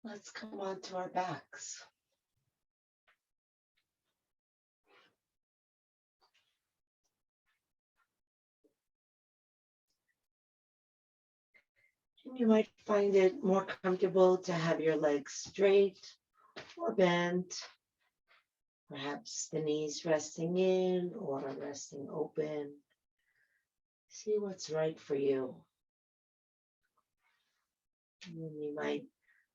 Let's come on to our backs. And you might find it more comfortable to have your legs straight or bent, perhaps the knees resting in or resting open. See what's right for you. And you might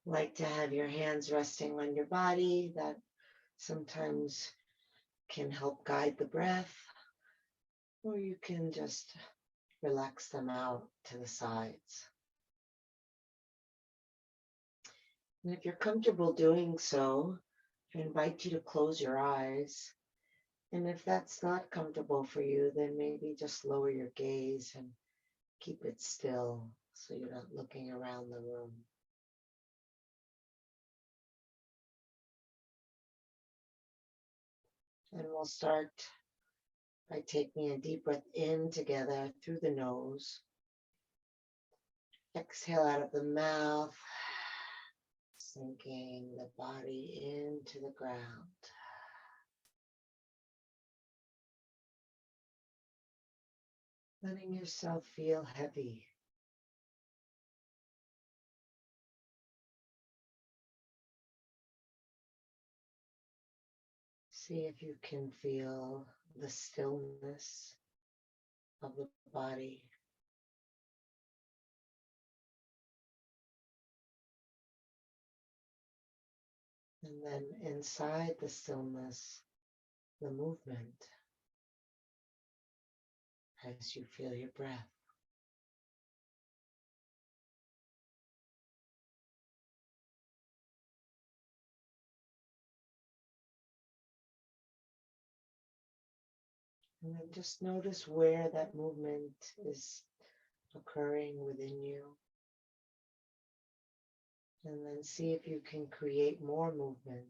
like to have your hands resting on your body. That sometimes can help guide the breath, or you can just relax them out to the sides. And if you're comfortable doing so, I invite you to close your eyes. And if that's not comfortable for you, then maybe just lower your gaze and keep it still so you're not looking around the room. And we'll start by taking a deep breath in together through the nose. Exhale out of the mouth, sinking the body into the ground. Letting yourself feel heavy. See if you can feel the stillness of the body. And then inside the stillness, the movement as you feel your breath. And then just notice where that movement is occurring within you. And then see if you can create more movement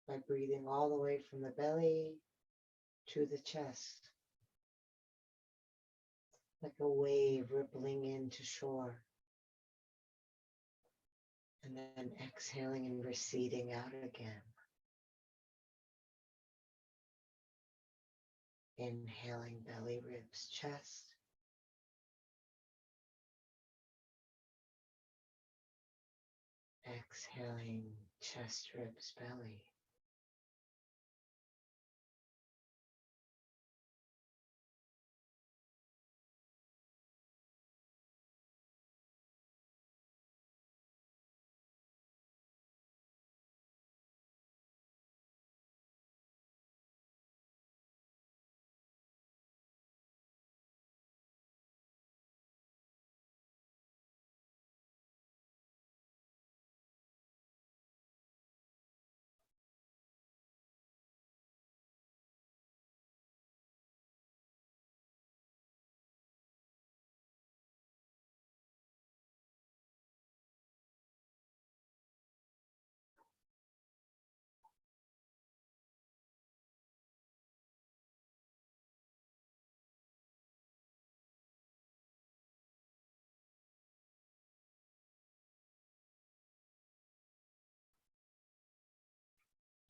by breathing all the way from the belly to the chest, like a wave rippling into shore. And then exhaling and receding out again. Inhaling belly, ribs, chest. Exhaling chest, ribs, belly.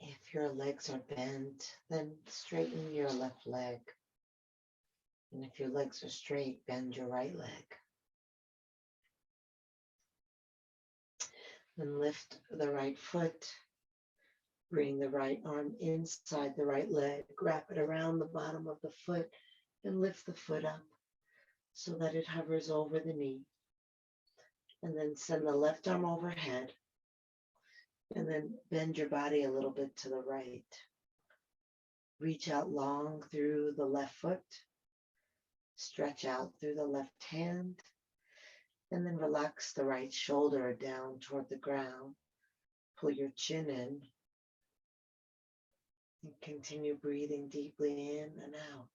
If your legs are bent, then straighten your left leg. And if your legs are straight, bend your right leg. Then lift the right foot. Bring the right arm inside the right leg. Wrap it around the bottom of the foot and lift the foot up so that it hovers over the knee. And then send the left arm overhead. And then bend your body a little bit to the right. Reach out long through the left foot. Stretch out through the left hand. And then relax the right shoulder down toward the ground. Pull your chin in. And continue breathing deeply in and out.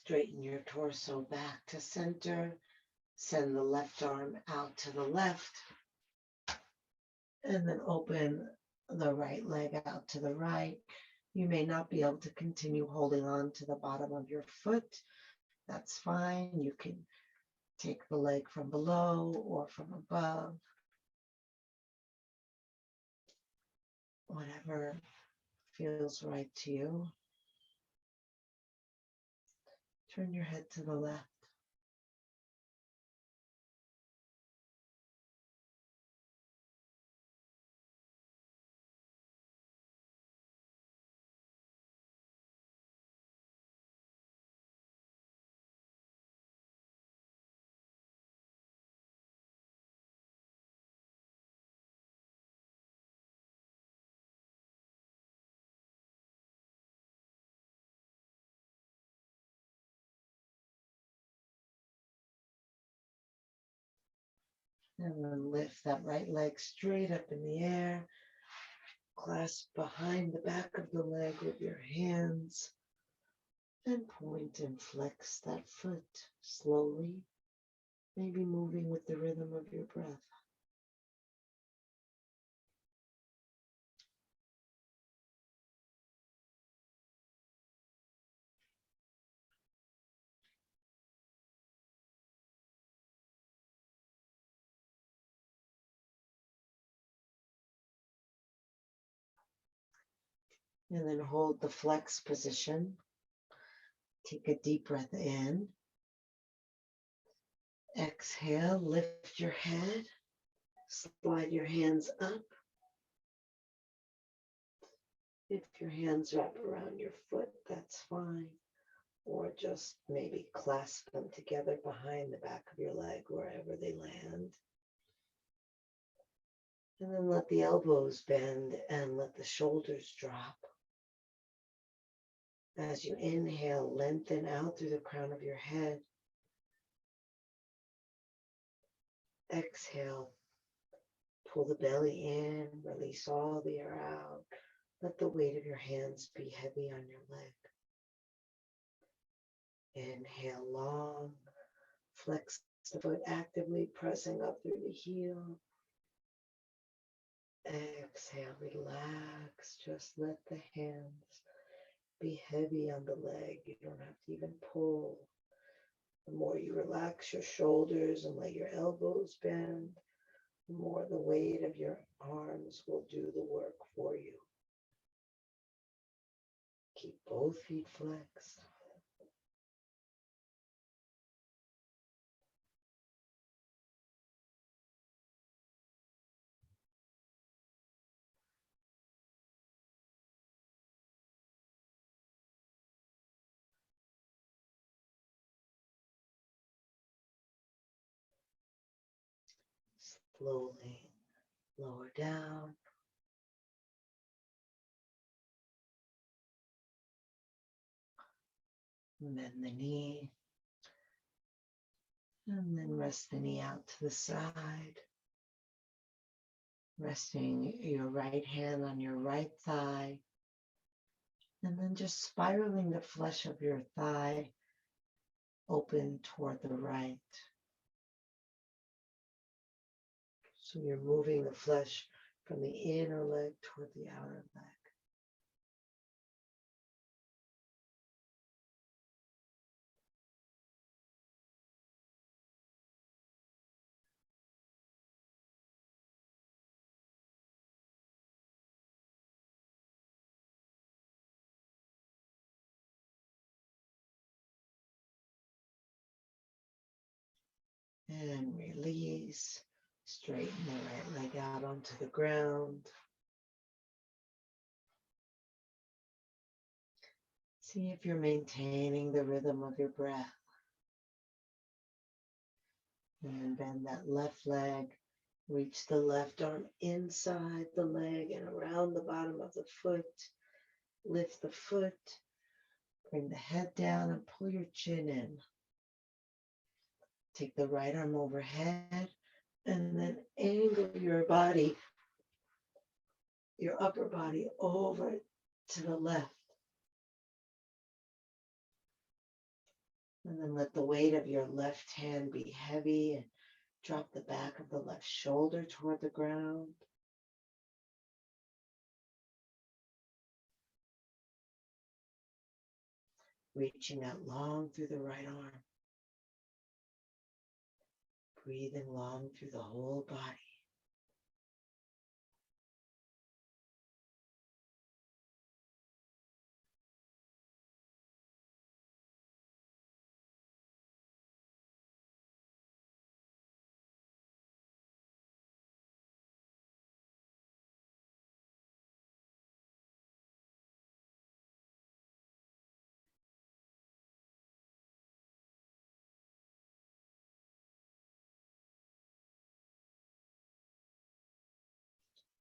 Straighten your torso back to center. Send the left arm out to the left. And then open the right leg out to the right. You may not be able to continue holding on to the bottom of your foot. That's fine. You can take the leg from below or from above. Whatever feels right to you. Turn your head to the left. And then lift that right leg straight up in the air. Clasp behind the back of the leg with your hands. And point and flex that foot slowly, maybe moving with the rhythm of your breath. And then hold the flex position. Take a deep breath in. Exhale, lift your head. Slide your hands up. If your hands wrap around your foot, that's fine. Or just maybe clasp them together behind the back of your leg, wherever they land. And then let the elbows bend and let the shoulders drop. As you inhale, lengthen out through the crown of your head. Exhale, pull the belly in, release all the air out. Let the weight of your hands be heavy on your leg. Inhale long, flex the foot actively, pressing up through the heel. Exhale, relax, just let the hands be heavy on the leg. You don't have to even pull. The more you relax your shoulders and let your elbows bend, the more the weight of your arms will do the work for you. Keep both feet flexed. Slowly lower down. Bend the knee. And then rest the knee out to the side. Resting your right hand on your right thigh. And then just spiraling the flesh of your thigh open toward the right. So you're moving the flesh from the inner leg toward the outer leg. And release. Straighten the right leg out onto the ground. See if you're maintaining the rhythm of your breath. And bend that left leg. Reach the left arm inside the leg and around the bottom of the foot. Lift the foot. Bring the head down and pull your chin in. Take the right arm overhead and then angle your body, your upper body over to the left. And then let the weight of your left hand be heavy and drop the back of the left shoulder toward the ground. Reaching out long through the right arm. Breathing long through the whole body.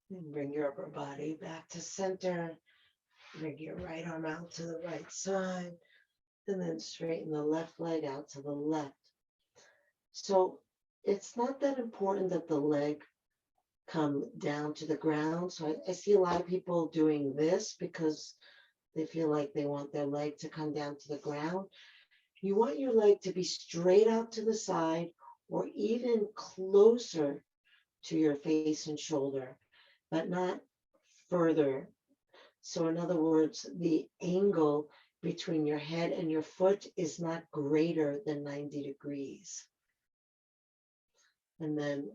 And bring your upper body back to center. Bring your right arm out to the right side. And then straighten the left leg out to the left. So it's not that important that the leg come down to the ground. So I see a lot of people doing this because they feel like they want their leg to come down to the ground. You want your leg to be straight out to the side or even closer to your face and shoulder, but not further. So in other words, the angle between your head and your foot is not greater than 90 degrees. And then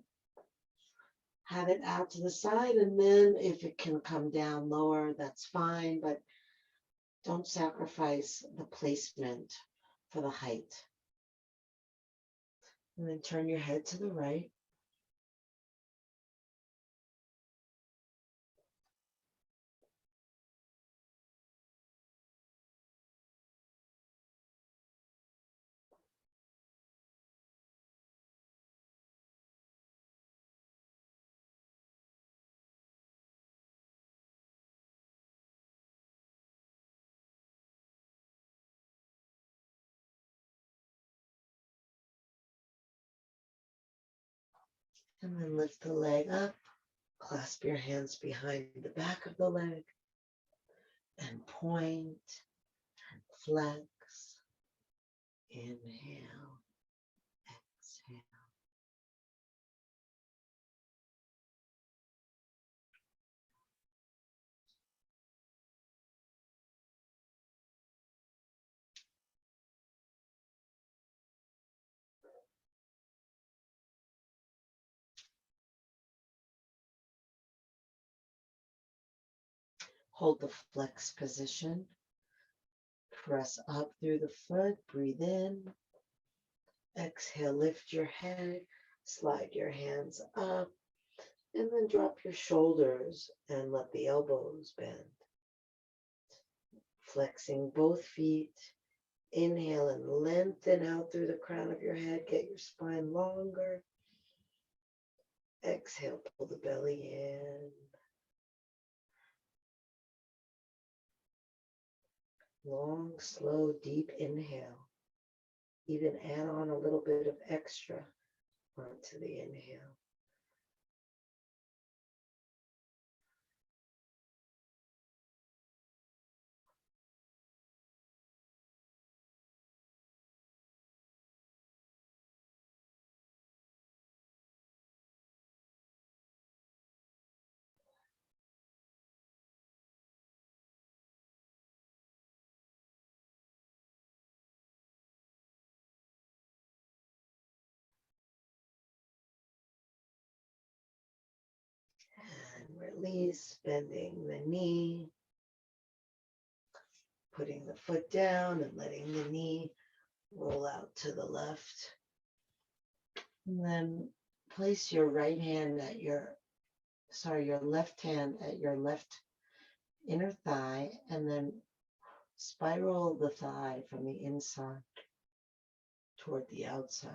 have it out to the side, and then if it can come down lower, that's fine, but don't sacrifice the placement for the height. And then turn your head to the right. And then lift the leg up, clasp your hands behind the back of the leg, and point, flex, inhale, exhale. Hold the flex position. Press up through the foot, breathe in. Exhale, lift your head, slide your hands up, and then drop your shoulders and let the elbows bend. Flexing both feet. Inhale and lengthen out through the crown of your head. Get your spine longer. Exhale, pull the belly in. Long, slow, deep inhale. Even add on a little bit of extra onto the inhale. And release, bending the knee. Putting the foot down and letting the knee roll out to the left. And then place your right hand at your left hand at your left inner thigh, and then spiral the thigh from the inside toward the outside.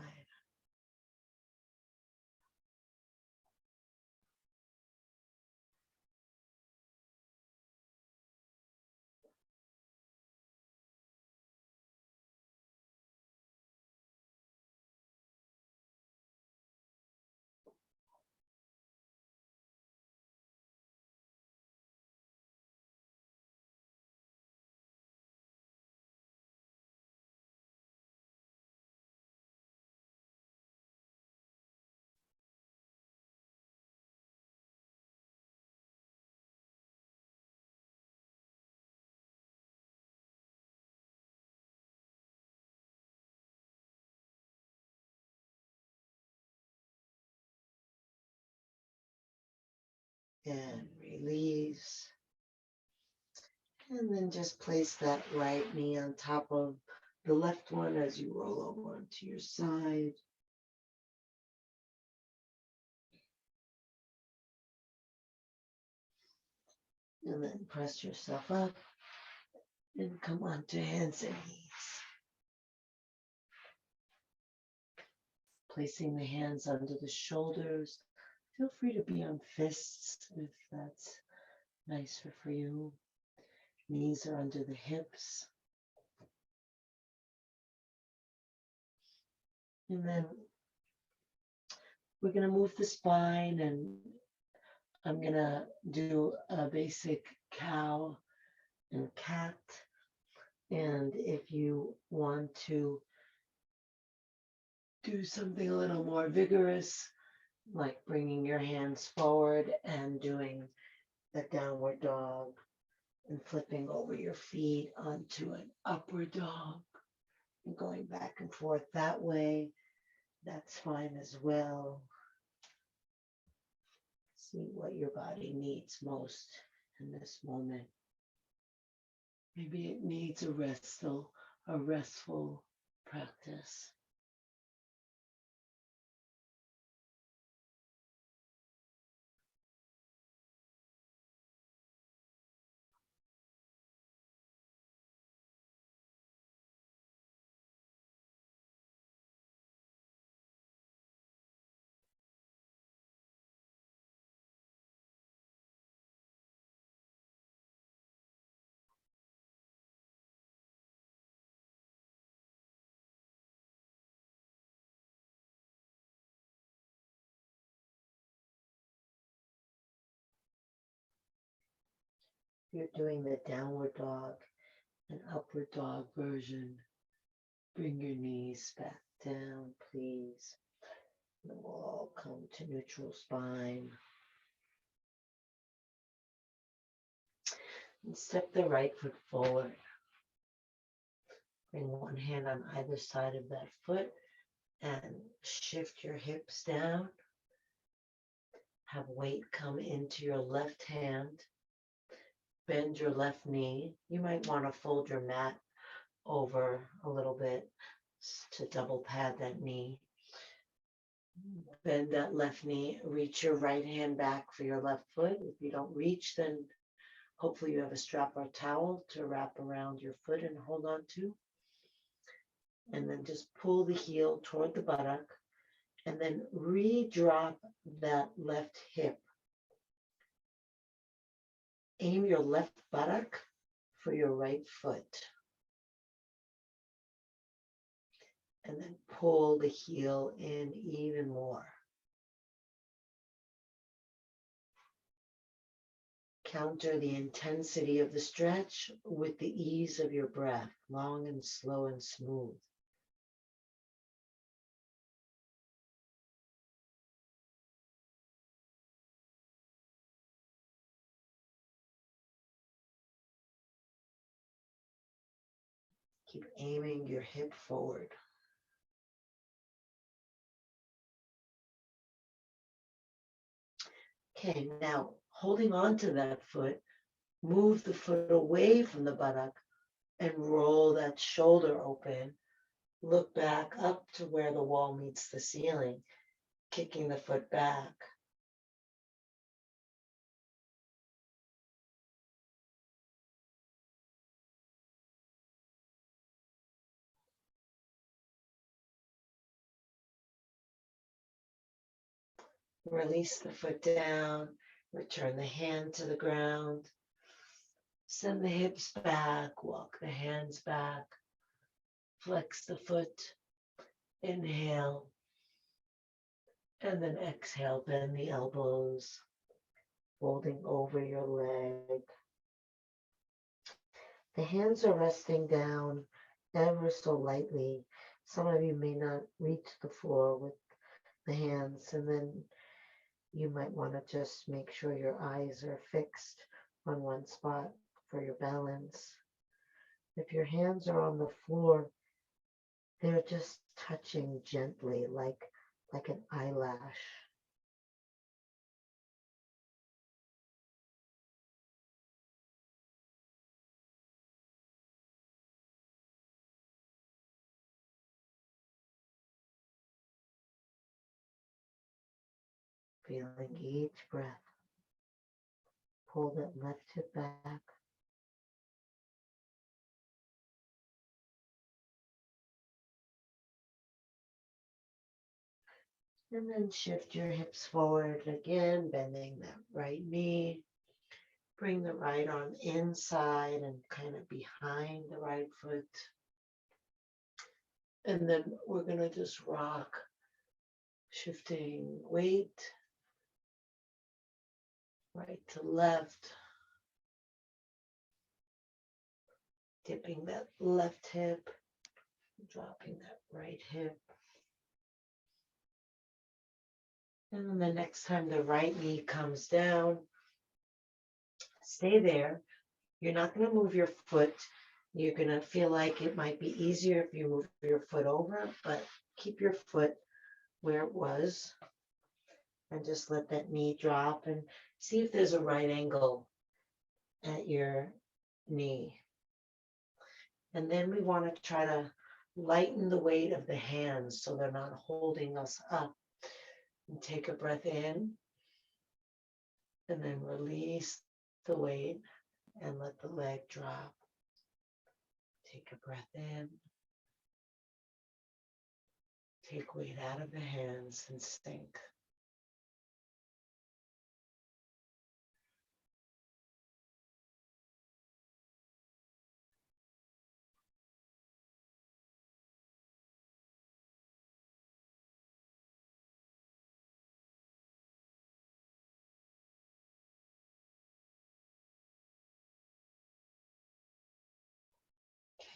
and release. And then just place that right knee on top of the left one as you roll over onto your side. And then press yourself up and come onto hands and knees. Placing the hands under the shoulders. Feel free to be on fists if that's nicer for you. Knees are under the hips. And then we're going to move the spine, and I'm going to do a basic cow and cat. And if you want to do something a little more vigorous, like bringing your hands forward and doing the downward dog and flipping over your feet onto an upward dog and going back and forth that way, that's fine as well. See what your body needs most in this moment. Maybe it needs a restful practice. You're doing the downward dog and upward dog version. Bring your knees back down, please. And we'll all come to neutral spine. And step the right foot forward. Bring one hand on either side of that foot and shift your hips down. Have weight come into your left hand. Bend your left knee. You might want to fold your mat over a little bit to double pad that knee. Bend that left knee. Reach your right hand back for your left foot. If you don't reach, then hopefully you have a strap or towel to wrap around your foot and hold on to. And then just pull the heel toward the buttock and then re-drop that left hip. Aim your left buttock for your right foot. And then pull the heel in even more. Counter the intensity of the stretch with the ease of your breath, long and slow and smooth. Keep aiming your hip forward. Okay, now holding on to that foot, move the foot away from the buttock and roll that shoulder open. Look back up to where the wall meets the ceiling, kicking the foot back. Release the foot down, return the hand to the ground. Send the hips back, walk the hands back. Flex the foot, inhale. And then exhale, bend the elbows, folding over your leg. The hands are resting down ever so lightly. Some of you may not reach the floor with the hands, and then you might want to just make sure your eyes are fixed on one spot for your balance. If your hands are on the floor, they're just touching gently, like an eyelash. Feeling each breath. Pull that left hip back. And then shift your hips forward again, bending that right knee. Bring the right arm inside and kind of behind the right foot. And then we're going to just rock, shifting weight right to left. Dipping that left hip, dropping that right hip. And then the next time the right knee comes down, stay there. You're not going to move your foot. You're going to feel like it might be easier if you move your foot over, but keep your foot where it was and just let that knee drop and see if there's a right angle at your knee. And then we want to try to lighten the weight of the hands so they're not holding us up. And take a breath in and then release the weight and let the leg drop. Take a breath in. Take weight out of the hands and sink.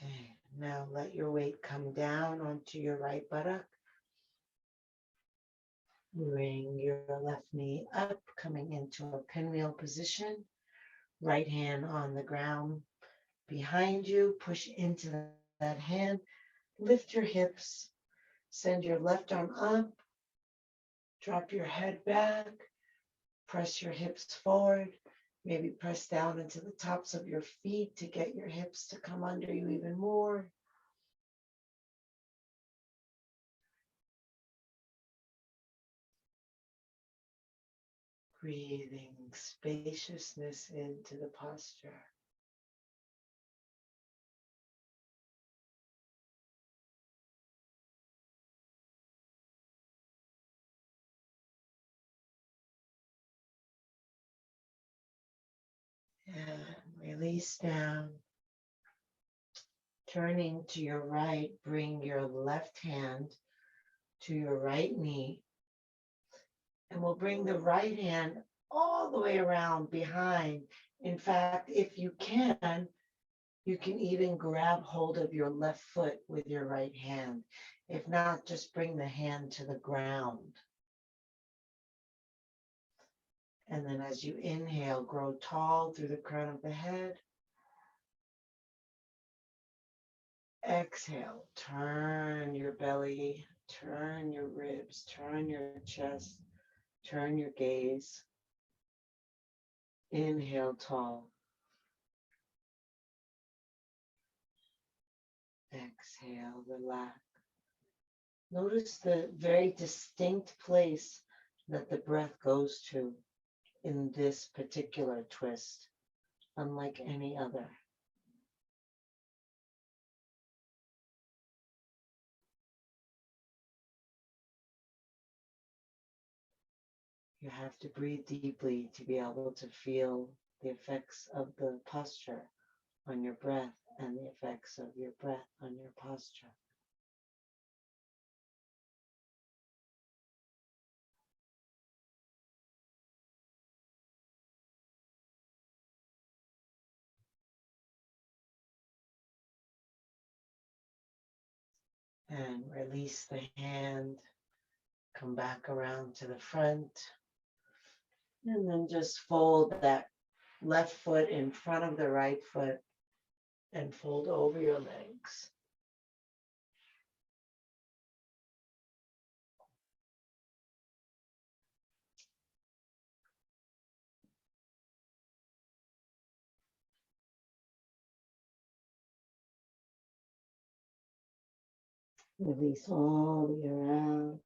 Okay, now let your weight come down onto your right buttock. Bring your left knee up, coming into a pinwheel position. Right hand on the ground behind you. Push into that hand. Lift your hips. Send your left arm up. Drop your head back. Press your hips forward. Maybe press down into the tops of your feet to get your hips to come under you even more. Breathing spaciousness into the posture. And release down. Turning to your right, bring your left hand to your right knee. And we'll bring the right hand all the way around behind. In fact, if you can even grab hold of your left foot with your right hand. If not, just bring the hand to the ground. And then as you inhale, grow tall through the crown of the head. Exhale, turn your belly, turn your ribs, turn your chest, turn your gaze. Inhale, tall. Exhale, relax. Notice the very distinct place that the breath goes to in this particular twist, unlike any other. You have to breathe deeply to be able to feel the effects of the posture on your breath and the effects of your breath on your posture. And release the hand, come back around to the front, and then just fold that left foot in front of the right foot and fold over your legs. Release all the way around.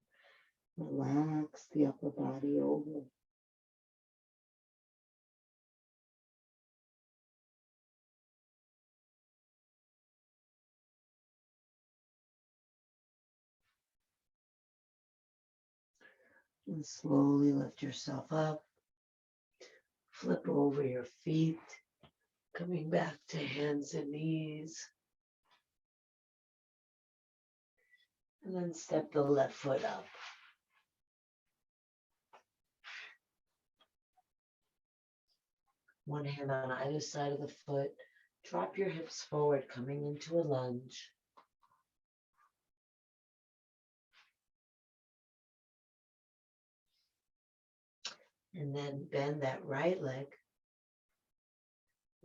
Relax the upper body over. And slowly lift yourself up. Flip over your feet, coming back to hands and knees. And then step the left foot up. One hand on either side of the foot. Drop your hips forward, coming into a lunge. And then bend that right leg.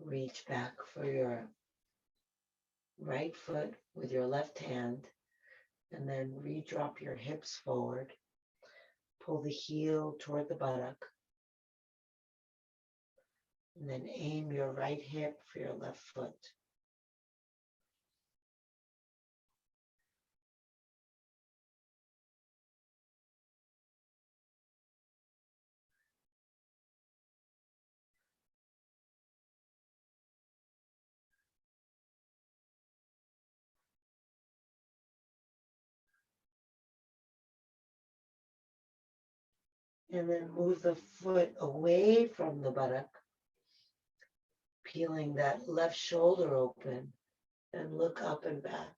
Reach back for your right foot with your left hand. And then re-drop your hips forward. Pull the heel toward the buttock. And then aim your right hip for your left foot. And then move the foot away from the buttock, peeling that left shoulder open, and look up and back.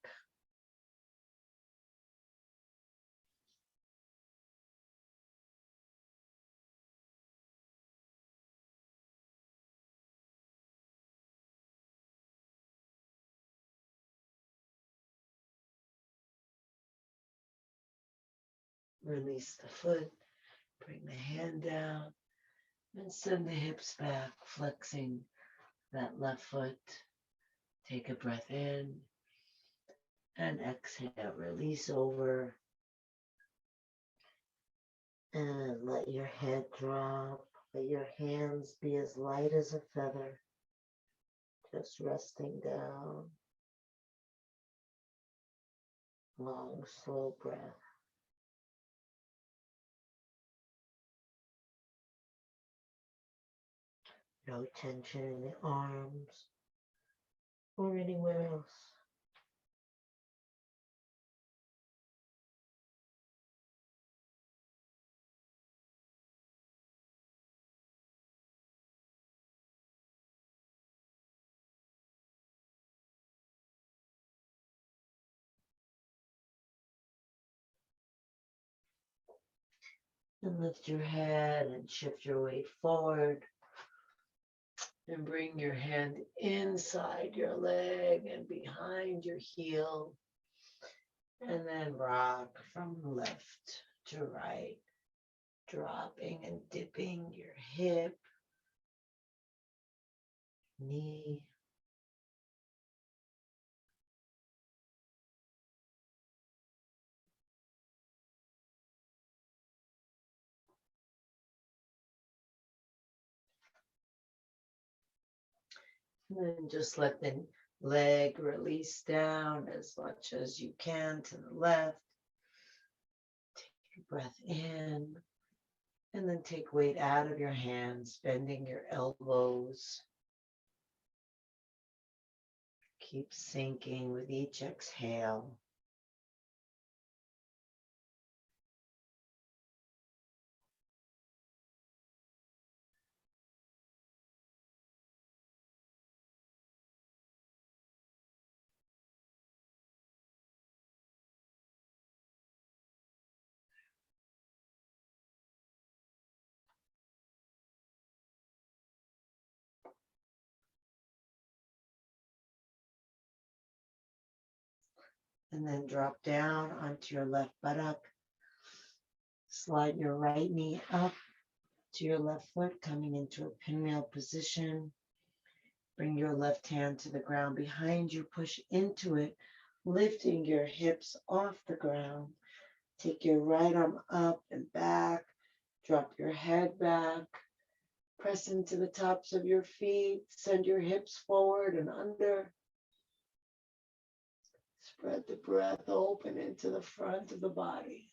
Release the foot, bring the hand down, and send the hips back, flexing that left foot. Take a breath in and exhale. Release over and let your head drop. Let your hands be as light as a feather, just resting down. Long, slow breath. No tension in the arms or anywhere else. And lift your head and shift your weight forward. And bring your hand inside your leg and behind your heel. And then rock from left to right, dropping and dipping your hip, knee, and then just let the leg release down as much as you can to the left. Take a breath in, and then take weight out of your hands, bending your elbows. Keep sinking with each exhale. And then drop down onto your left buttock. Slide your right knee up to your left foot, coming into a pinwheel position. Bring your left hand to the ground behind you. Push into it, lifting your hips off the ground. Take your right arm up and back. Drop your head back. Press into the tops of your feet. Send your hips forward and under. Spread the breath open into the front of the body.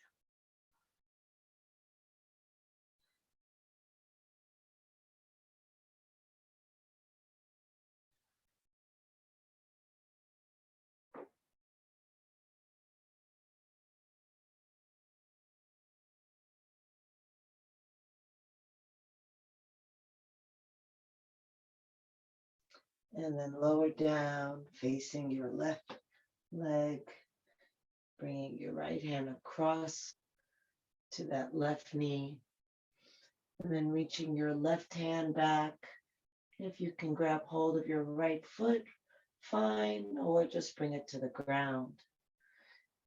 And then lower down, facing your left leg, bringing your right hand across to that left knee, and then reaching your left hand back. If you can grab hold of your right foot, fine, or just bring it to the ground.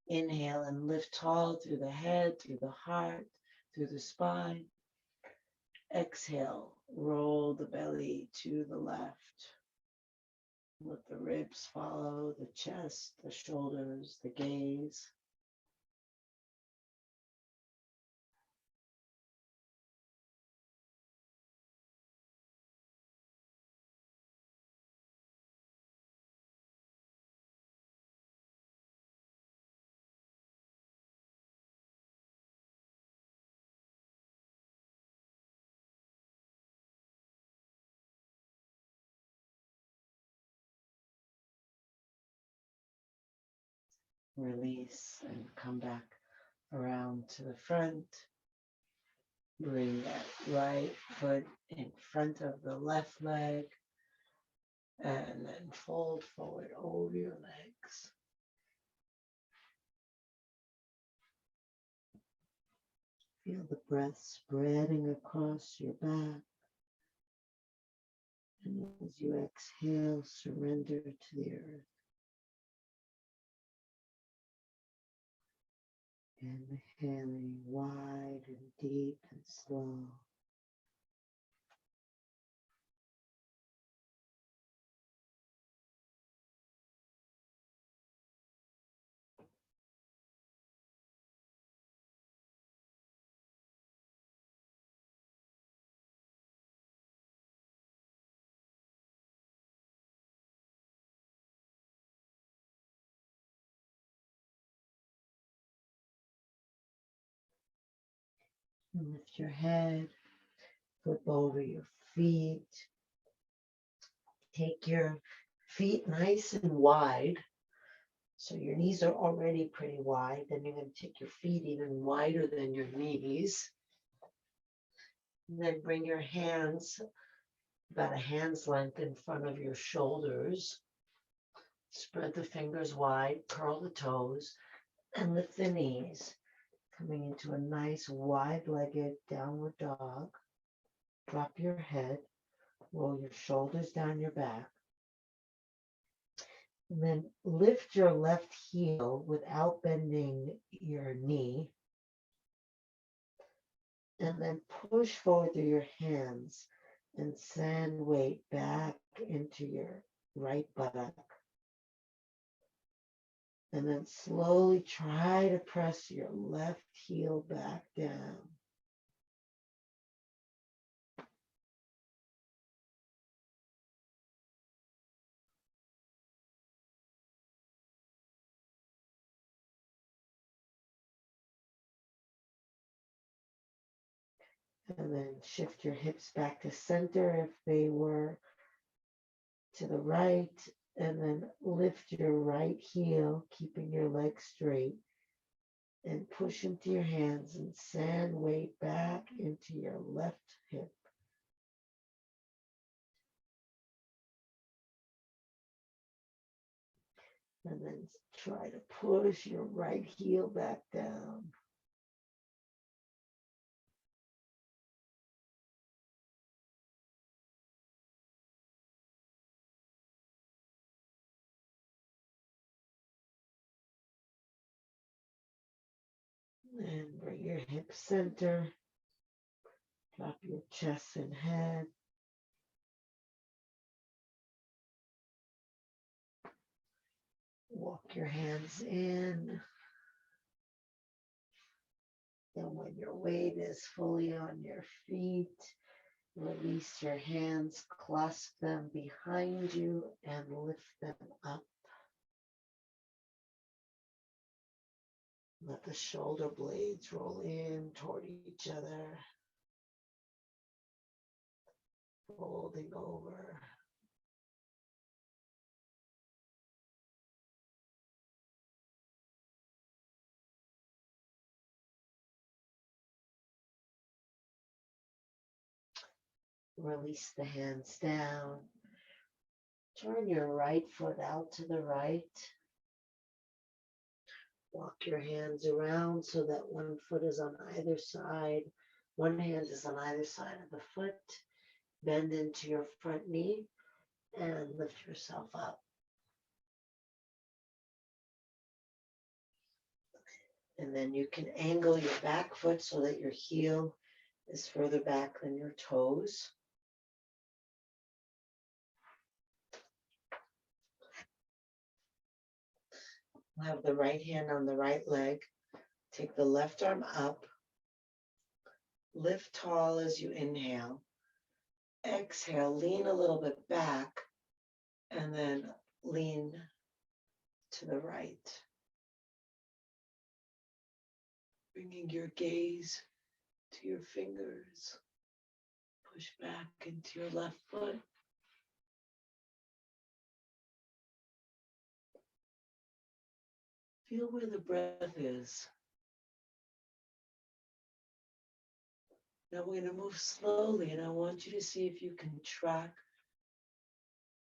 Inhale and lift tall through the head, through the heart, through the spine. Exhale, roll the belly to the left. Let the ribs follow the chest, the shoulders, the gaze. Release and come back around to the front. Bring that right foot in front of the left leg and then fold forward over your legs. Feel the breath spreading across your back. And as you exhale, surrender to the earth. Inhaling wide and deep and slow. And lift your head, flip over your feet. Take your feet nice and wide. So your knees are already pretty wide. Then you're going to take your feet even wider than your knees. And then bring your hands about a hand's length in front of your shoulders. Spread the fingers wide, curl the toes, and lift the knees. Coming into a nice wide-legged downward dog. Drop your head, roll your shoulders down your back. And then lift your left heel without bending your knee. And then push forward through your hands and send weight back into your right buttock. And then slowly try to press your left heel back down. And then shift your hips back to center if they were to the right. And then lift your right heel, keeping your leg straight. And push into your hands and send weight back into your left hip. And then try to push your right heel back down. And bring your hip center. Drop your chest and head. Walk your hands in. And when your weight is fully on your feet, release your hands, clasp them behind you, and lift them up. Let the shoulder blades roll in toward each other, folding over. Release the hands down. Turn your right foot out to the right. Walk your hands around so that one foot is on either side. One hand is on either side of the foot. Bend into your front knee and lift yourself up. And then you can angle your back foot so that your heel is further back than your toes. Have the right hand on the right leg. Take the left arm up. Lift tall as you inhale. Exhale, lean a little bit back, and then lean to the right. Bringing your gaze to your fingers. Push back into your left foot. Feel where the breath is. Now we're going to move slowly, and I want you to see if you can track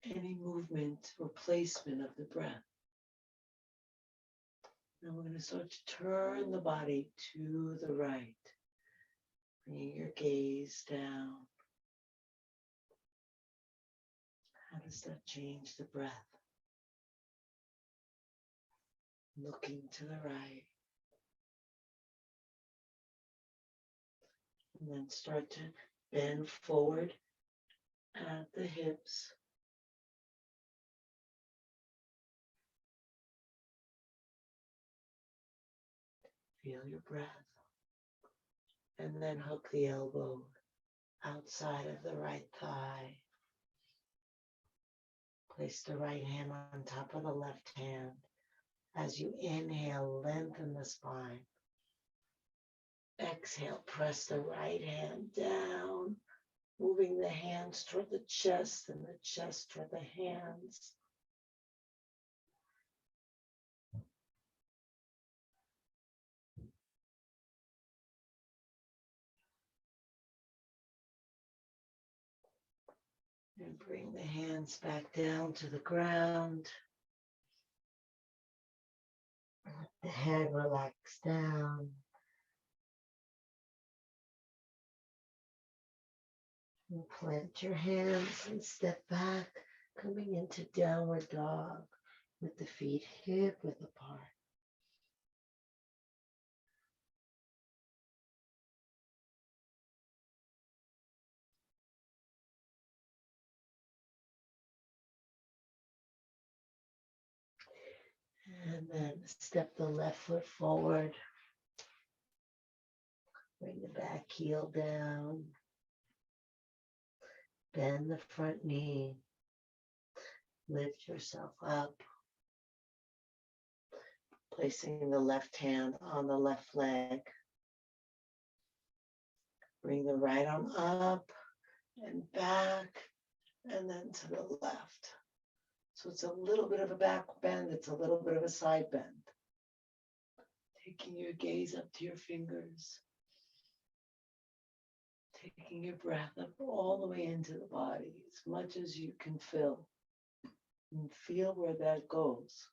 any movement or placement of the breath. Now we're going to start to turn the body to the right, bringing your gaze down. How does that change the breath? Looking to the right. And then start to bend forward at the hips. Feel your breath. And then hook the elbow outside of the right thigh. Place the right hand on top of the left hand. As you inhale, lengthen the spine. Exhale, press the right hand down, moving the hands toward the chest and the chest toward the hands. And bring the hands back down to the ground. Let the head relax down. And plant your hands and step back, coming into downward dog with the feet hip width apart. And then step the left foot forward. Bring the back heel down. Bend the front knee. Lift yourself up. Placing the left hand on the left leg. Bring the right arm up and back and then to the left. So it's a little bit of a back bend. It's a little bit of a side bend. Taking your gaze up to your fingers. Taking your breath up all the way into the body as much as you can fill. And feel where that goes.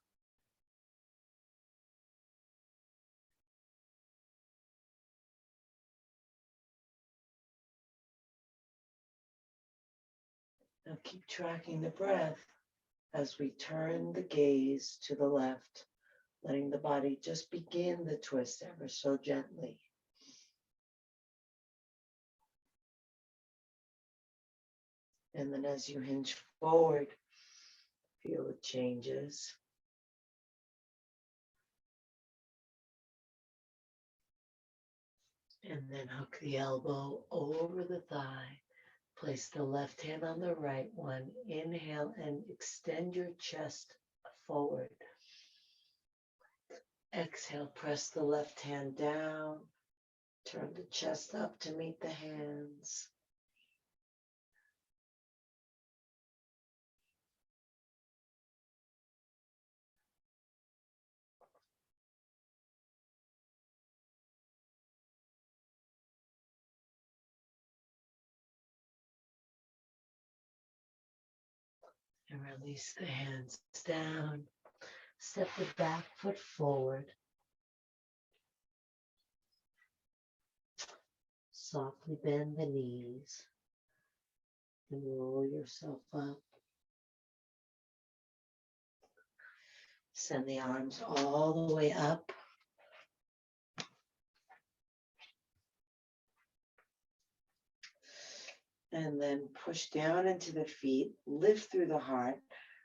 Now keep tracking the breath as we turn the gaze to the left, letting the body just begin the twist ever so gently. And then as you hinge forward, feel the changes. And then hook the elbow over the thigh. Place the left hand on the right one. Inhale and extend your chest forward. Exhale, press the left hand down. Turn the chest up to meet the hands. And release the hands down. Step the back foot forward. Softly bend the knees and roll yourself up. Send the arms all the way up. And then push down into the feet, lift through the heart,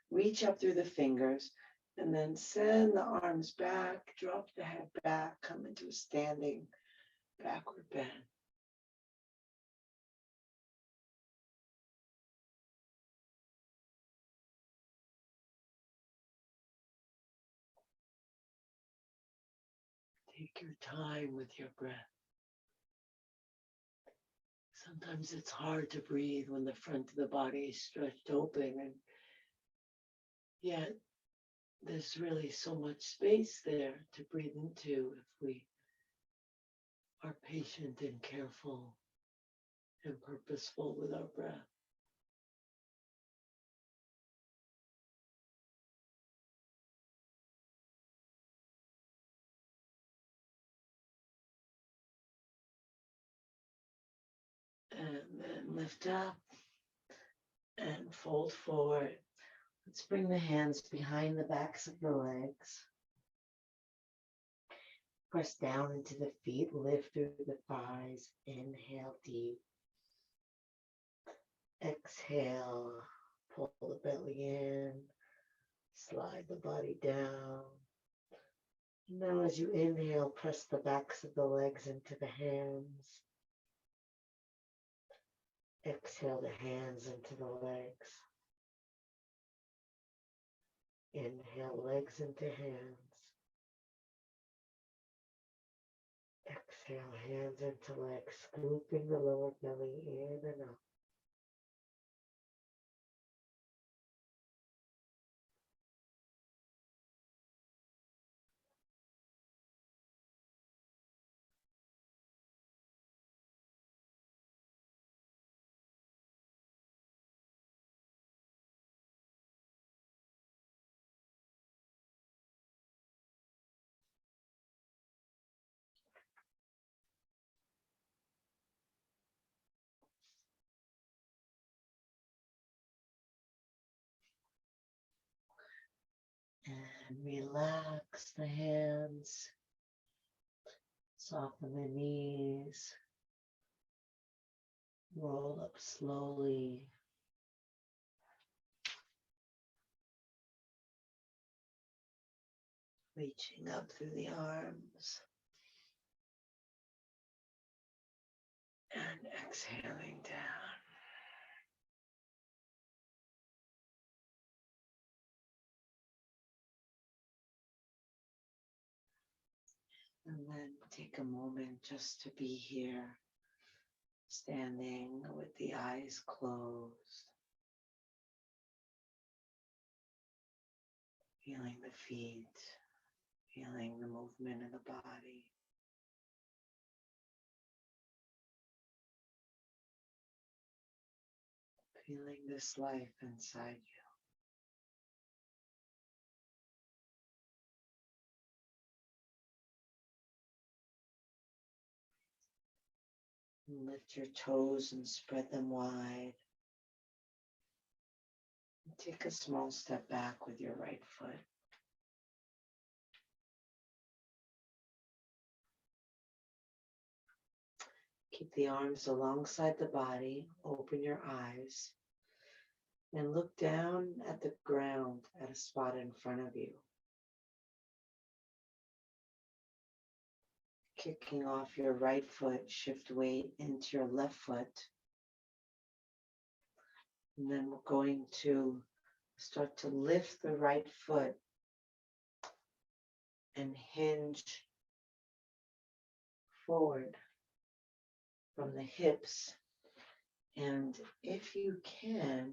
reach up through the fingers, and then send the arms back, drop the head back, come into a standing backward bend. Take your time with your breath. Sometimes it's hard to breathe when the front of the body is stretched open, and yet there's really so much space there to breathe into if we are patient and careful and purposeful with our breath. And then lift up and fold forward. Let's bring the hands behind the backs of the legs. Press down into the feet, lift through the thighs. Inhale deep. Exhale, pull the belly in, slide the body down. Now as you inhale, press the backs of the legs into the hands. Exhale the hands into the legs. Inhale, legs into hands. Exhale, hands into legs, scooping the lower belly in and up. And relax the hands, soften the knees, roll up slowly. Reaching up through the arms and exhaling down. And then take a moment just to be here, standing with the eyes closed, feeling the feet, feeling the movement of the body. Feeling this life inside you. Lift your toes and spread them wide. Take a small step back with your right foot. Keep the arms alongside the body. Open your eyes and look down at the ground at a spot in front of you. Kicking off your right foot, shift weight into your left foot. And then we're going to start to lift the right foot and hinge forward from the hips. And if you can,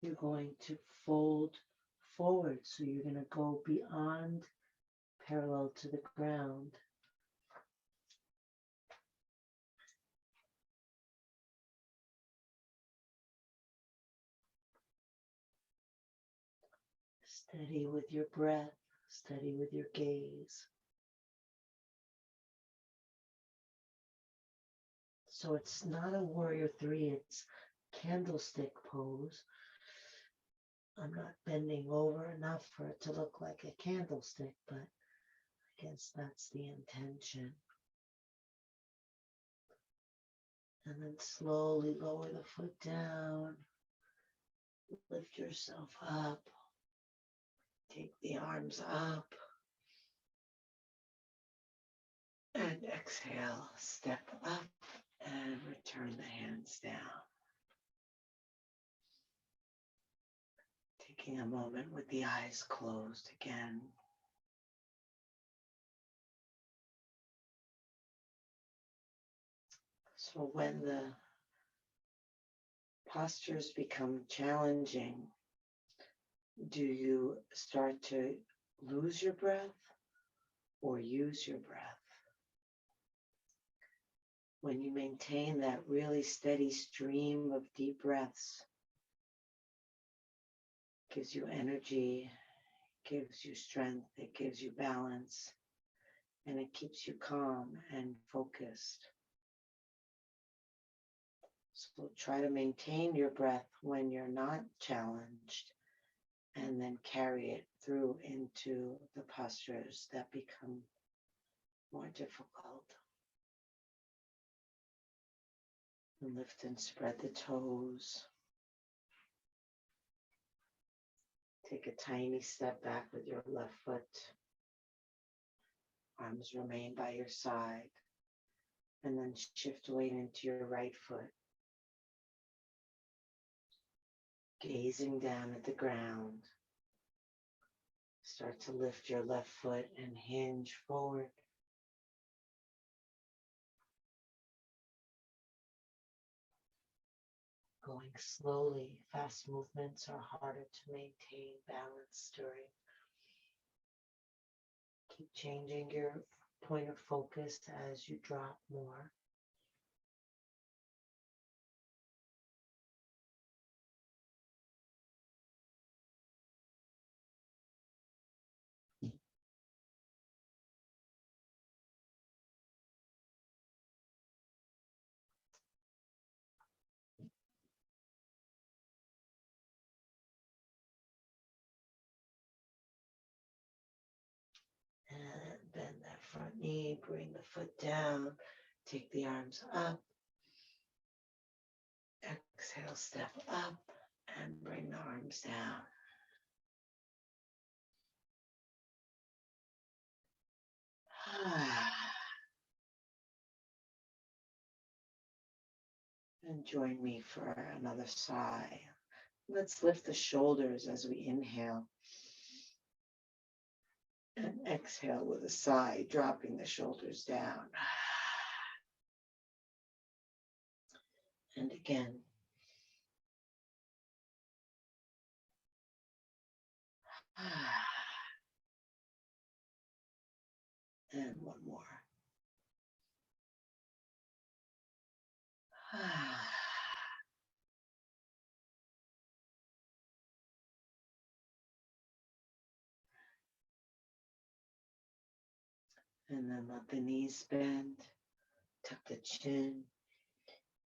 you're going to fold forward. So you're going to go beyond parallel to the ground. Steady with your breath, steady with your gaze. So it's not a warrior three, it's candlestick pose. I'm not bending over enough for it to look like a candlestick, but I guess that's the intention. And then slowly lower the foot down. Lift yourself up. Take the arms up. And exhale, step up and return the hands down. Taking a moment with the eyes closed again. So when the postures become challenging, do you start to lose your breath or use your breath? When you maintain that really steady stream of deep breaths, it gives you energy, it gives you strength, it gives you balance, and it keeps you calm and focused. So try to maintain your breath when you're not challenged, and then carry it through into the postures that become more difficult. And lift and spread the toes. Take a tiny step back with your left foot. Arms remain by your side. And then shift weight into your right foot. Gazing down at the ground. Start to lift your left foot and hinge forward. Going slowly, fast movements are harder to maintain balance during. Keep changing your point of focus as you drop more. And bend that front knee, bring the foot down, take the arms up. Exhale, step up and bring the arms down. And join me for another sigh. Let's lift the shoulders as we inhale. And exhale with a sigh, dropping the shoulders down. And again. And one more. And then let the knees bend, tuck the chin,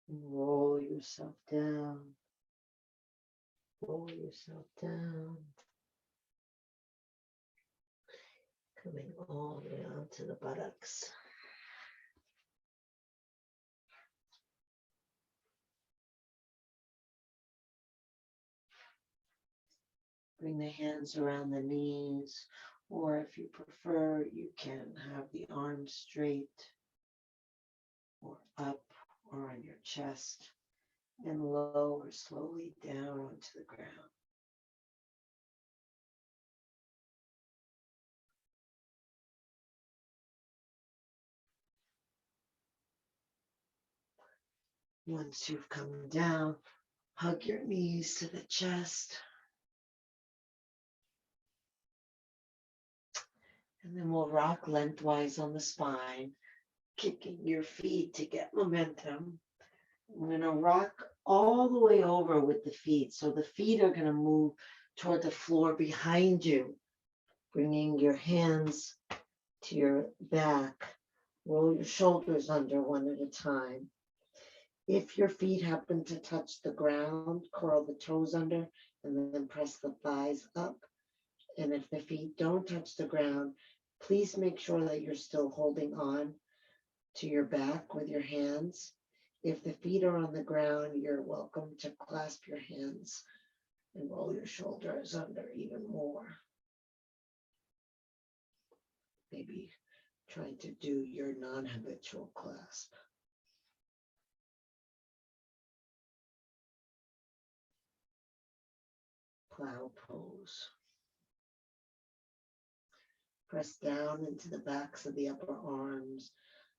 and roll yourself down. Roll yourself down. Coming all the way onto the buttocks. Bring the hands around the knees, or if you prefer, you can have the arms straight or up or on your chest and lower slowly down onto the ground. Once you've come down, hug your knees to the chest. And then we'll rock lengthwise on the spine, kicking your feet to get momentum. I'm going to rock all the way over with the feet. So the feet are going to move toward the floor behind you, bringing your hands to your back. Roll your shoulders under one at a time. If your feet happen to touch the ground, curl the toes under and then press the thighs up. And if the feet don't touch the ground, please make sure that you're still holding on to your back with your hands. If the feet are on the ground, you're welcome to clasp your hands and roll your shoulders under even more. Maybe trying to do your non-habitual clasp. Plow pose. Press down into the backs of the upper arms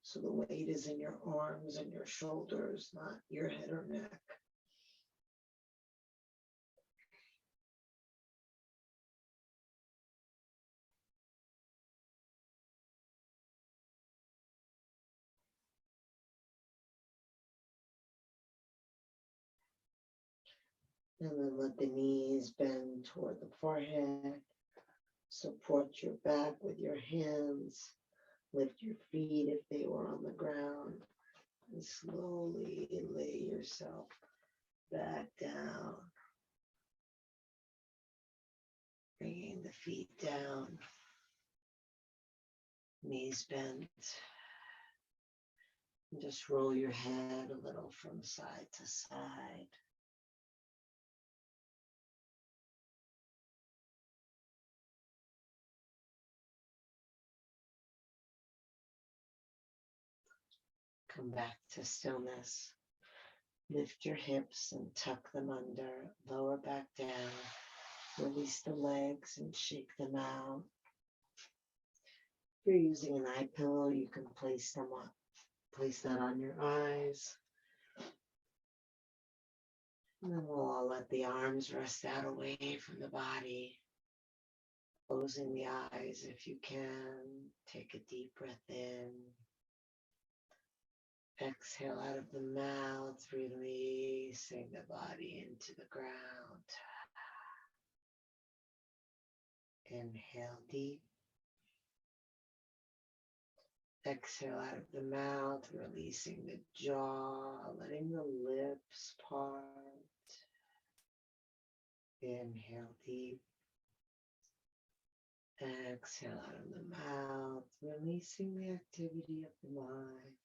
so the weight is in your arms and your shoulders, not your head or neck. And then let the knees bend toward the forehead. Support your back with your hands. Lift your feet if they were on the ground. And slowly lay yourself back down. Bringing the feet down. Knees bent. And just roll your head a little from side to side. Come back to stillness. Lift your hips and tuck them under. Lower back down. Release the legs and shake them out. If you're using an eye pillow, you can place them up. Place that on your eyes. And then we'll all let the arms rest out away from the body. Closing the eyes if you can. Take a deep breath in. Exhale out of the mouth, releasing the body into the ground. Inhale deep. Exhale out of the mouth, releasing the jaw, letting the lips part. Inhale deep. Exhale out of the mouth, releasing the activity of the mind.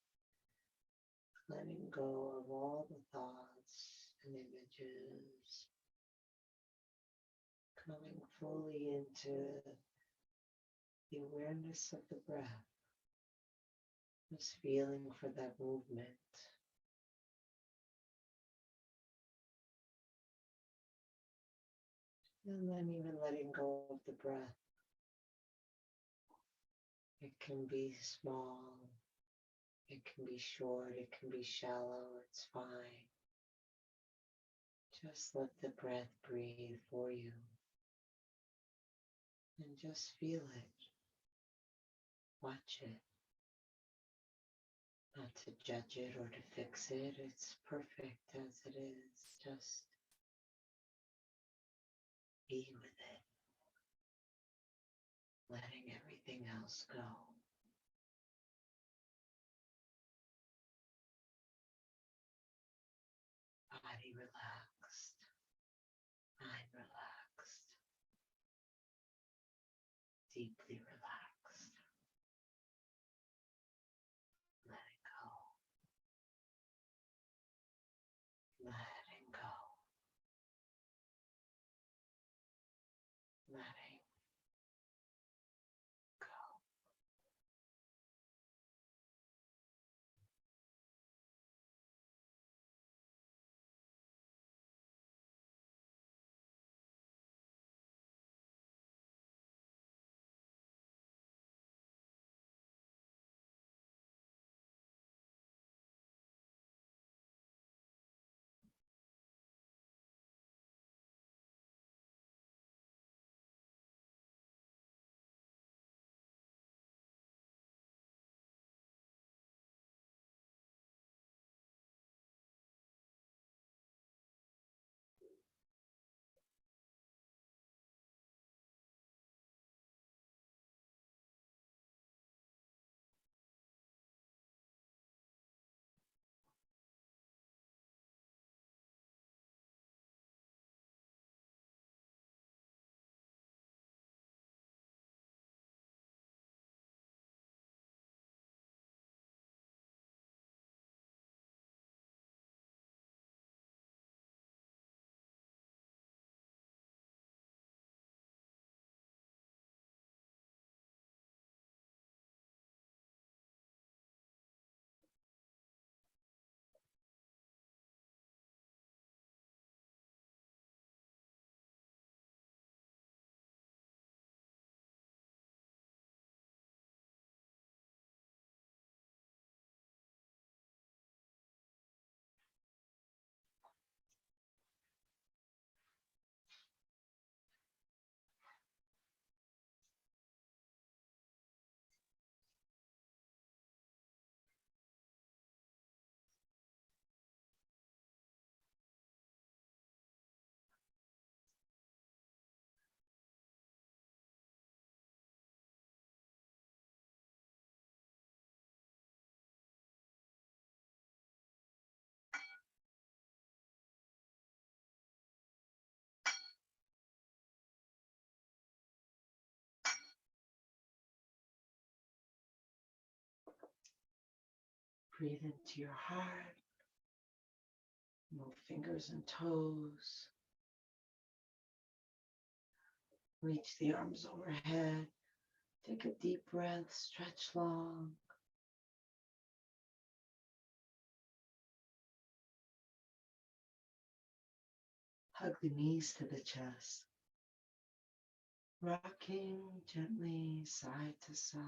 Letting go of all the thoughts and images. Coming fully into the awareness of the breath. Just feeling for that movement. And then even letting go of the breath. It can be small. It can be short. It can be shallow. It's fine. Just let the breath breathe for you. And just feel it. Watch it. Not to judge it or to fix it. It's perfect as it is. Just be with it. Letting everything else go. Body relaxed. Mind relaxed. Deeply relaxed. Letting go. Letting go. Letting Breathe into your heart. Move fingers and toes. Reach the arms overhead. Take a deep breath, stretch long. Hug the knees to the chest. Rocking gently side to side.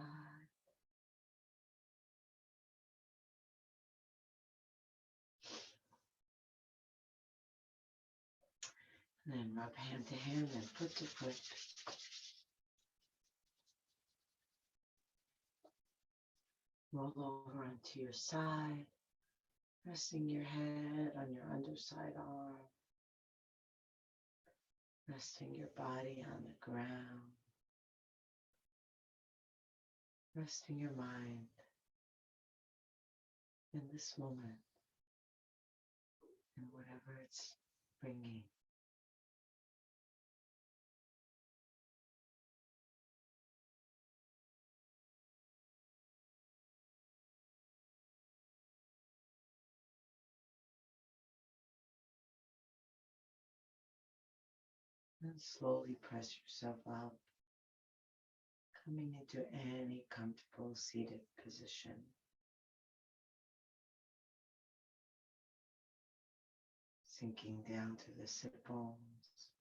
And then rub hand to hand and foot to foot. Roll over onto your side, resting your head on your underside arm, resting your body on the ground, resting your mind in this moment and whatever it's bringing. And slowly press yourself up, coming into any comfortable seated position. Sinking down to the sit bones,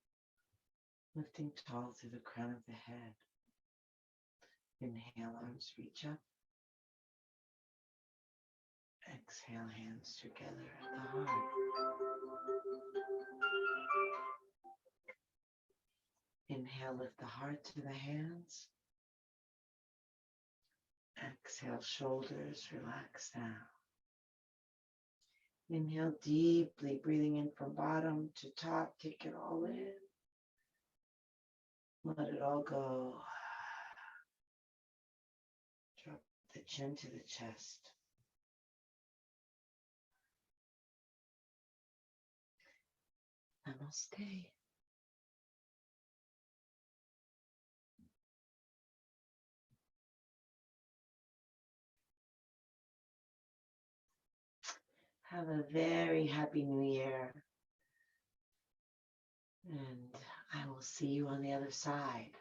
lifting tall through the crown of the head. Inhale, arms reach up. Exhale, hands together at the heart. Inhale, lift the heart to the hands. Exhale, shoulders relax down. Inhale deeply, breathing in from bottom to top. Take it all in. Let it all go. Drop the chin to the chest. Namaste. Have a very happy new year. And I will see you on the other side.